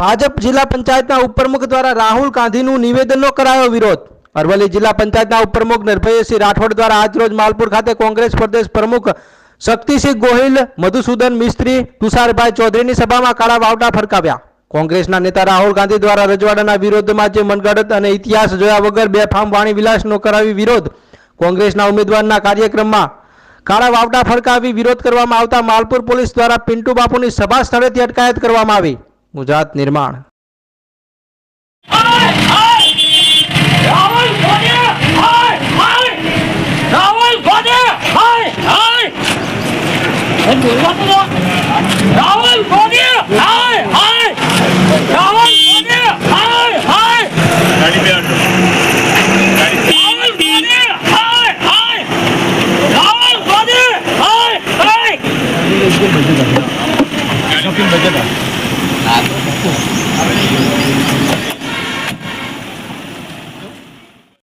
ભાજપ જિલ્લા પંચાયતના ઉપપ્રમુખ દ્વારા રાહુલ ગાંધીનું નિવેદનનો કરાયો વિરોધ। અરવલ્લી જિલ્લા પંચાયતના ઉપપ્રમુખ નિર્ભયસિંહ રાઠોડ દ્વારા આજરોજ માલપુર ખાતે કોંગ્રેસ પ્રદેશ પ્રમુખ શક્તિસિંહ ગોહિલ, મધુસૂદન મિસ્ત્રી, તુષારભાઈ ચૌધરીની સભામાં કાળા વાવટા ફરકાવ્યા। કોંગ્રેસના નેતા રાહુલ ગાંધી દ્વારા રજવાડાના વિરોધમાં જે મનગઢ અને ઇતિહાસ જોયા વગર બેફામ વાણી વિલાસનો કરાવી વિરોધ। કોંગ્રેસના ઉમેદવારના કાર્યક્રમમાં કાળા વાવટા ફરકાવી વિરોધ કરવામાં આવતા માલપુર પોલીસ દ્વારા પિન્ટુ બાપુની સભા સ્થળેથી અટકાયત કરવામાં આવી। ગુજરાત નિર્માણ। बजट